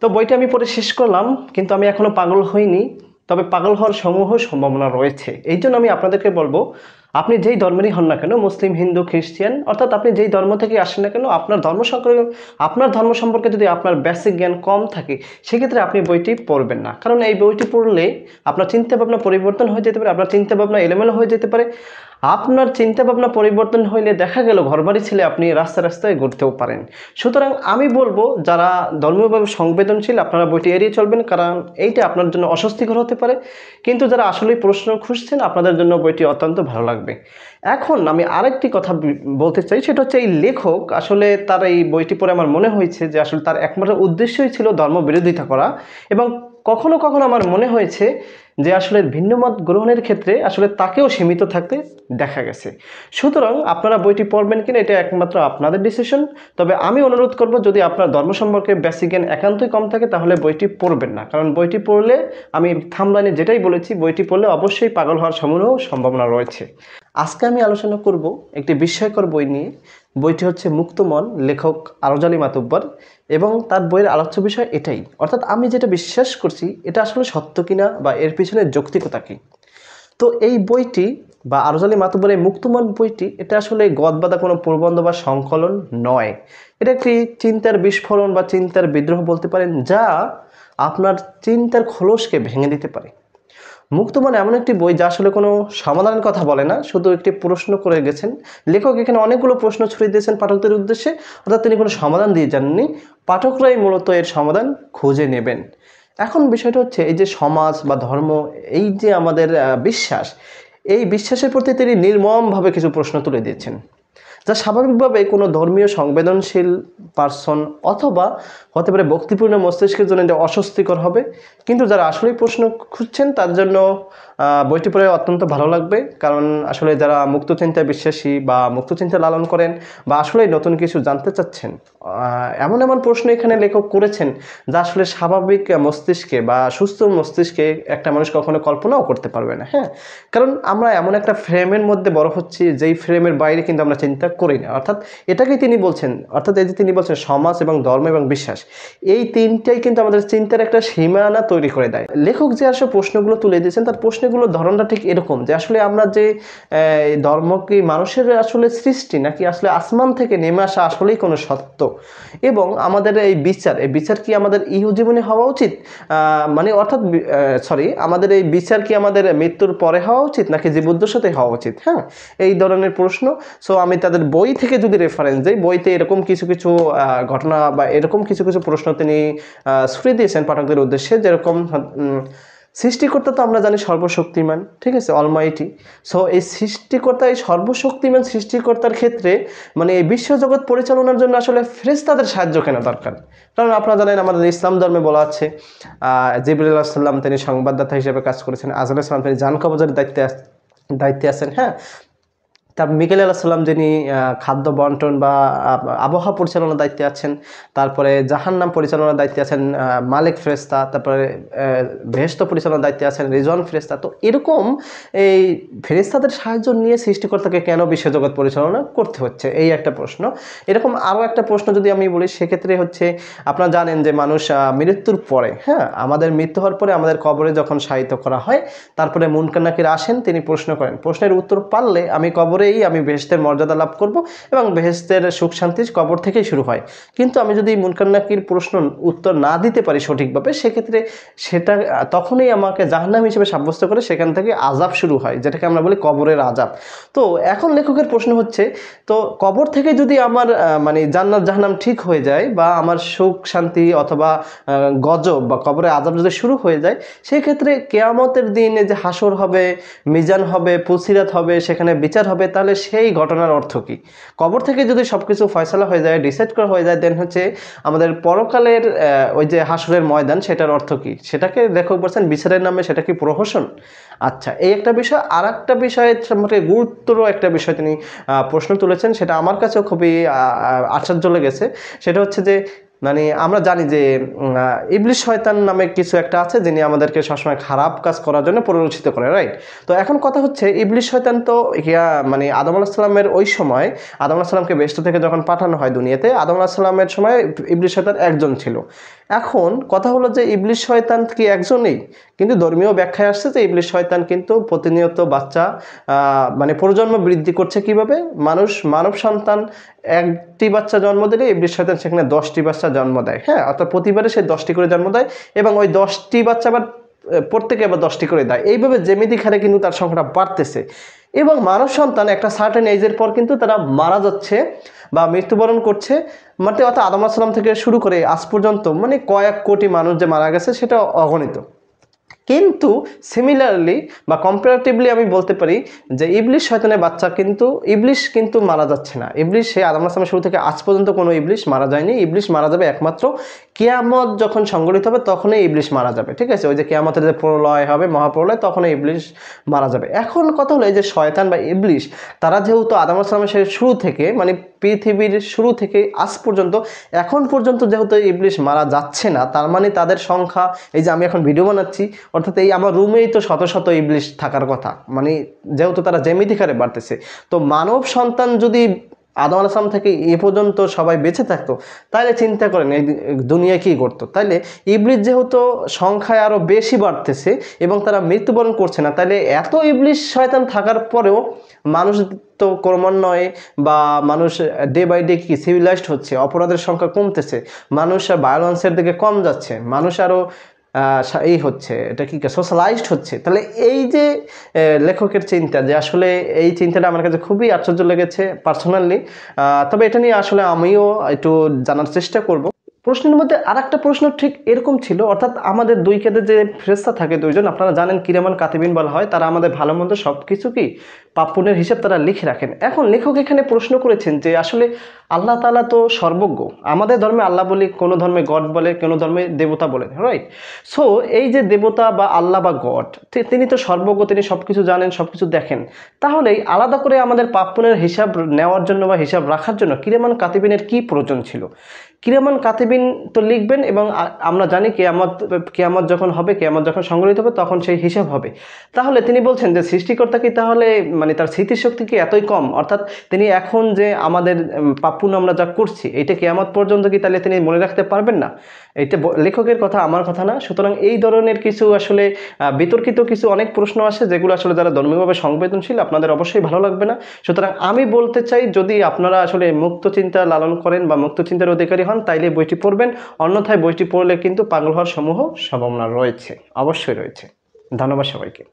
তো বইটা আমি পড়ে শেষ করলাম, কিন্তু আমি এখনো পাগল হইনি। তবে পাগল হওয়ার সমূহ সম্ভাবনা রয়েছে। এই জন্য আমি আপনাদেরকে বলবো, আপনি যেই ধর্মেরই হন না কেন, মুসলিম, হিন্দু, খ্রিস্টান, অর্থাৎ আপনি যেই ধর্ম থেকে আসেন না কেন, আপনার ধর্ম সম্পর্কে যদি আপনার বেসিক জ্ঞান কম থাকে, সেক্ষেত্রে আপনি বইটি পড়বেন না। কারণ এই বইটি পড়লে আপনার চিন্তাভাবনা পরিবর্তন হয়ে যেতে পারে, আপনার চিন্তাভাবনা এলোমেলো হয়ে যেতে পারে। আপনার চিন্তাভাবনা পরিবর্তন হইলে দেখা গেল ঘরবাড়ি ছেড়ে আপনি রাস্তায় রাস্তায় ঘুরতেও পারেন। সুতরাং আমি বলবো, যারা ধর্মীয়ভাবে সংবেদনশীল, আপনারা বইটি এড়িয়ে চলবেন, কারণ এইটা আপনার জন্য অস্বস্তিকর হতে পারে। কিন্তু যারা আসলেই প্রশ্ন খুঁজছেন, আপনাদের জন্য বইটি অত্যন্ত ভালো লাগবে। এখন আমি আরেকটি কথা বলতে চাই, সেটা হচ্ছে এই লেখক আসলে তার এই বইটি পড়ে আমার মনে হয়েছে যে আসলে তার একমাত্র উদ্দেশ্যই ছিল ধর্ম বিরোধিতা করা। এবং কখনো কখনো আমার মনে হয়েছে যে আসলে ভিন্নমত গ্রহণের ক্ষেত্রে আসলে তাকেও সীমিত থাকতে দেখা গেছে। সুতরাং আপনারা বইটি পড়বেন কিনা এটা একমাত্র আপনাদের ডিসিশন। তবে আমি অনুরোধ করব, যদি আপনার ধর্ম সম্পর্কে বেসিক জ্ঞান একান্তই কম থাকে, তাহলে বইটি পড়বেন না। কারণ বইটি পড়লে, আমি থামলাইনে যেটাই বলেছি, বইটি পড়লে অবশ্যই পাগল হওয়ার সম্ভাবনা রয়েছে। আজকে আমি আলোচনা করব একটি বিস্ময়কর বই নিয়ে। বইটি হচ্ছে মুক্তমন, লেখক আরজালি মাতুব্বর। এবং তার বইয়ের আলোচ্য বিষয় এটাই, অর্থাৎ আমি যেটা বিশ্বাস করছি এটা আসলে সত্য কিনা বা এর পিছনে যৌক্তিকতা কী। তো এই বইটি বা আরজালি মাতুব্বরের মুক্তমন বইটি, এটা আসলে গদবাঁধা কোনো প্রবন্ধ বা সংকলন নয়। এটা একটি চিন্তার বিস্ফোরণ বা চিন্তার বিদ্রোহ বলতে পারেন, যা আপনার চিন্তার খোলসকে ভেঙে দিতে পারে। মুক্তমন এমন একটি বই যা আসলে কোনো সমাধানের কথা বলে না, শুধু একটি প্রশ্ন করে গেছেন। লেখক এখানে অনেকগুলো প্রশ্ন ছড়িয়ে দিয়েছেন পাঠকদের উদ্দেশ্যে, অর্থাৎ তিনি কোনো সমাধান দিয়ে যাননি, পাঠকরাই মূলত এর সমাধান খুঁজে নেবেন। এখন বিষয়টা হচ্ছে, এই যে সমাজ বা ধর্ম, এই যে আমাদের বিশ্বাস, এই বিশ্বাসের প্রতি তিনি নির্মমভাবে কিছু প্রশ্ন তুলে দিয়েছেন, যা স্বাভাবিকভাবে কোনো ধর্মীয় সংবেদনশীল পার্সন অথবা হতে পারে ভক্তিপূর্ণ মস্তিষ্কের জন্য এটা অস্বস্তিকর হবে। কিন্তু যারা আসলেই প্রশ্ন খুঁজছেন, তার জন্য বইটি পড়ে অত্যন্ত ভালো লাগবে। কারণ আসলে যারা মুক্তচিন্তায় বিশ্বাসী বা মুক্তচিন্তা লালন করেন, বা আসলেই নতুন কিছু জানতে চাচ্ছেন, এমন এমন প্রশ্ন এখানে লেখক করেছেন যা আসলে স্বাভাবিক মস্তিষ্কে বা সুস্থ মস্তিষ্কে একটা মানুষ কখনো কল্পনাও করতে পারবে না। হ্যাঁ, কারণ আমরা এমন একটা ফ্রেমের মধ্যে বড় হচ্ছি, যেই ফ্রেমের বাইরে কিন্তু আমরা চিন্তা করি না। অর্থাৎ এটাকেই তিনি বলছেন, অর্থাৎ এই যে তিনি বলছেন সমাজ এবং ধর্ম এবং বিশ্বাস, এই তিনটাই কিন্তু আমাদের চিন্তার একটা সীমানা তৈরি করে দেয়। লেখক যে আসলে প্রশ্নগুলো তুলে দিয়েছেন, তার প্রশ্নগুলোর ধরনটা ঠিক এরকম যে আসলে আমরা যে ধর্ম কি মানুষের আসলে সৃষ্টি, নাকি আসলে আসমান থেকে নেমে আসা আসলেই কোনো সত্য, এবং আমাদের এই বিচার কি আমাদের ইহ জীবনে হওয়া উচিত, মানে অর্থাৎ আমাদের এই বিচার কি আমাদের মৃত্যুর পরে হওয়া উচিত, নাকি জীবদ্দশাতে হওয়া উচিত। হ্যাঁ, এই ধরনের প্রশ্ন। সো আমি তাদের বই থেকে যদি রেফারেন্স দিই, বইতে এরকম কিছু কিছু ঘটনা বা এরকম কিছু কিছু প্রশ্ন তিনি ছুড়ে দিয়েছেন পাঠকদের উদ্দেশ্যে, যেরকম সৃষ্টিকর্তা তো আমরা জানি সর্বশক্তিমান, ঠিক আছে, অলমাইটি। সো এই সৃষ্টিকর্তা, এই সর্বশক্তিমান সৃষ্টিকর্তার ক্ষেত্রে মানে এই বিশ্বজগৎ পরিচালনার জন্য আসলে ফেরেশতাদের সাহায্য কেন দরকার? কারণ আপনারা জানেন, আমাদের ইসলাম ধর্মে বলা আছে জিবরিল আলাইহিস সালাম তিনি সংবাদদাতা হিসেবে কাজ করেছেন, আজরাইল আলাইহিস সালাম তিনি জান কবজের দায়িত্বে আছেন। হ্যাঁ, তারপর মিকাইল আলাইহিস সালাম যিনি খাদ্য বন্টন বা আবহাওয়া পরিচালনার দায়িত্বে আছেন। তারপরে জাহান্নাম পরিচালনার দায়িত্বে আছেন মালিক ফেরেশতা। তারপরে বেহেশত পরিচালনার দায়িত্বে আছেন রিজওয়ান ফেরেশতা। তো এরকম এই ফেরেশতাদের সাহায্য নিয়ে সৃষ্টিকর্তাকে কেন বিশ্বজগৎ পরিচালনা করতে হচ্ছে, এই একটা প্রশ্ন। এরকম আরও একটা প্রশ্ন যদি আমি বলি, সেক্ষেত্রে হচ্ছে, আপনারা জানেন যে মানুষ মৃত্যুর পরে, হ্যাঁ, আমাদের মৃত্যু হওয়ার পরে আমাদের কবরে যখন শায়িত করা হয়, তারপরে মুনকার নাকির আসেন, তিনি প্রশ্ন করেন। প্রশ্নের উত্তর পারলে আমি আমি বেহেশতের মর্যাদা লাভ করব, এবং বেহেশতের সুখ শান্তি কবর থেকেই শুরু হয়। কিন্তু আমি যদি মুনকার নাকির প্রশ্ন উত্তর না দিতে পারি সঠিকভাবে, সেক্ষেত্রে সেটা তখনই আমাকে জাহান্নাম হিসেবে সাব্যস্ত করে, সেখান থেকে আযাব শুরু হয়, যেটাকে আমরা বলি কবরের আযাব। তো এখন লেখকের প্রশ্ন হচ্ছে, তো কবর থেকে যদি আমার মানে জান্নাত জাহান্নাম ঠিক হয়ে যায়, বা আমার সুখ শান্তি অথবা গজব বা কবরের আযাব যদি শুরু হয়ে যায়, সেক্ষেত্রে কিয়ামতের দিনে যে হাসর হবে, মিজান হবে, পুলসিরাত হবে, সেখানে বিচার হবে, তাহলে সেই ঘটনার অর্থ কি? কবর থেকে যদি সব কিছু ফয়সালা হয়ে যায়, ডিসাইড করা হয়ে যায়, দেন হচ্ছে আমাদের পরকালের ওই যে হাসরের ময়দান, সেটার অর্থ কি? সেটাকে লেখক বলছেন বিচারের নামে সেটা কি প্রহসন? আচ্ছা, এই একটা বিষয়। আর একটা বিষয়ের সম্পর্কে গুরুত্বর একটা বিষয় তিনি প্রশ্ন তুলেছেন, সেটা আমার কাছেও খুবই আশ্চর্য লেগেছে। সেটা হচ্ছে যে, মানে আমরা জানি যে ইবলিস শয়তান নামে কিছু একটা আছে, যিনি আমাদেরকে সবসময় খারাপ কাজ করার জন্য প্ররোচিত করে, রাইট? তো এখন কথা হচ্ছে, ইবলিস শয়তান তো মানে আদম আলাইহিস সালামের ওই সময়, আদম আলাইহিস সালামকে বেহেশত থেকে যখন পাঠানো হয় দুনিয়াতে, আদম আলাইহিস সালামের সময় ইবলিস শয়তান একজন ছিল। এখন কথা হলো যে ইবলিশ শয়তান কি একজনই? কিন্তু ধর্মীয় ব্যাখ্যায় আসছে যে ইবলিশ শয়তান কিন্তু প্রতিনিয়ত বাচ্চা মানে প্রজন্ম বৃদ্ধি করছে কিভাবে? মানব সন্তান একটি বাচ্চা জন্ম দিলে ইবলিশ শয়তান সেখানে 10টি বাচ্চা জন্ম দেয়, হ্যাঁ, অর্থাৎ প্রতিবারে সে 10টি করে জন্ম দেয় এবং ওই 10টি বাচ্চা আবার প্রত্যেকে আবার 10টি করে দেয়। এইভাবে জ্যামিতিক হারে কিন্তু তার সংখ্যাটা বাড়তেছে এবং মানব সন্তান একটা সার্টেন এজের পর কিন্তু তারা মারা যাচ্ছে বা মৃত্যুবরণ করছে। মানে অর্থাৎ আদম আলাইহিস সালাম থেকে শুরু করে আজ পর্যন্ত মানে কয়েক কোটি মানুষ যে মারা গেছে সেটা অগণিত। কিন্তু সিমিলারলি বা কম্পারেটিভলি আমি বলতে পারি যে ইবলিশ শয়তানের বাচ্চা কিন্তু ইবলিশ কিন্তু মারা যাচ্ছে না। ইবলিশ সে আদম আলাইহিস সালামের শুরু থেকে আজ পর্যন্ত কোনো ইবলিশ মারা যায়নি। ইবলিশ মারা যাবে একমাত্র কিয়ামত যখন সংঘটিত হবে তখনই ইবলিশ মারা যাবে, ঠিক আছে? ওই যে কিয়ামতের যে প্রলয় হবে, মহাপ্রলয়, তখনই ইবলিশ মারা যাবে। এখন কথা হলো এই যে শয়তান বা ইবলিশ তারা যেহেতু আদম আলাইহিস সালামের শুরু থেকে মানে পৃথিবীর শুরু থেকে আজ পর্যন্ত এখন পর্যন্ত যেহেতু ইবলিশ মারা যাচ্ছে না, তার মানে তাদের সংখ্যা, এই যে আমি এখন ভিডিও বানাচ্ছি অর্থাৎ এই আমার রুমেই তো শত শত ইবলিশ থাকার কথা, মানে যেহেতু তারা জ্যামিতিক হারে বাড়তেছে। তো মানব সন্তান যদি আদম আলাইহিস সালাম থেকে এ পর্যন্ত সবাই বেঁচে থাকতো তাহলে চিন্তা করেন এই দুনিয়ায় কী করতো। তাইলে ইবলিশ যেহেতু সংখ্যায় আরও বেশি বাড়তেছে এবং তারা মৃত্যুবরণ করছে না, তাহলে এত ইবলিশ শয়তান থাকার পরেও মানুষ তো ক্রমান্বয়ে বা মানুষ ডে বাই ডে কি সিভিলাইজড হচ্ছে, অপরাধের সংখ্যা কমতেছে, মানুষ ভায়োলেন্সের দিকে কম যাচ্ছে, মানুষ আরও এই হচ্ছে, এটা কি সোশ্যালাইজড হচ্ছে। তাহলে এই যে লেখকের চিন্তা, যে আসলে এই চিন্তাটা আমার কাছে খুবই আশ্চর্য লেগেছে পার্সোনালি। তবে এটা নিয়ে আসলে আমিও একটু জানার চেষ্টা করব। প্রশ্নের মধ্যে আর একটা প্রশ্ন ঠিক এরকম ছিল, অর্থাৎ আমাদের দুই কাঁধে যে ফেরেশতা থাকে দুইজন, আপনারা জানেন কিরামান কাতিবিন বলা হয়, তারা আমাদের ভালো মন্দ সব কিছু কি পাপ পুণ্যের হিসাব তারা লিখে রাখেন। এখন লেখক এখানে প্রশ্ন করেছেন যে আসলে আল্লাহ তাআলা তো সর্বজ্ঞ, আমাদের ধর্মে আল্লাহ বলি, কোনো ধর্মে গড বলে, কোনো ধর্মে দেবতা বলে, রাইট? সো এই যে দেবতা বা আল্লাহ বা গড, তিনি তো সর্বজ্ঞ, তিনি সব কিছু জানেন, সব কিছু দেখেন। তাহলে আলাদা করে আমাদের পাপ পুণ্যের হিসাব নেওয়ার জন্য বা হিসাব রাখার জন্য কিরামান কাতিবিনের কি প্রয়োজন ছিল? কিরামান কাতিবিন তো লিখবেন এবং আমরা জানি কিয়ামত যখন হবে, কিয়ামত যখন সংঘটিত হবে তখন সেই হিসাব হবে। তাহলে তিনি বলছেন যে সৃষ্টিকর্তা কি তাহলে মানে তার স্মৃতিশক্তি কি এতই কম, অর্থাৎ তিনি এখন যে আমাদের পাপ পুণ্য আমরা যা করছি এটা কিয়ামত পর্যন্ত কি তাহলে তিনি মনে রাখতে পারবেন না? এটা লেখকের কথা, আমার কথা না। সুতরাং এই ধরনের কিছু আসলে বিতর্কিত কিছু অনেক প্রশ্ন আসে যেগুলো আসলে যারা ধর্মীয়ভাবে সংবেদনশীল আপনাদের অবশ্যই ভালো লাগবে না। সুতরাং আমি বলতে চাই, যদি আপনারা আসলে মুক্ত চিন্তা লালন করেন বা মুক্ত চিন্তার অধিকারী হন তাইলে বইটি পড়বেন, অন্যথায় বইটি পড়লে কিন্তু পাগল হওয়ার সমূহ সম্ভাবনা রয়েছে, অবশ্যই রয়েছে। ধন্যবাদ সবাইকে।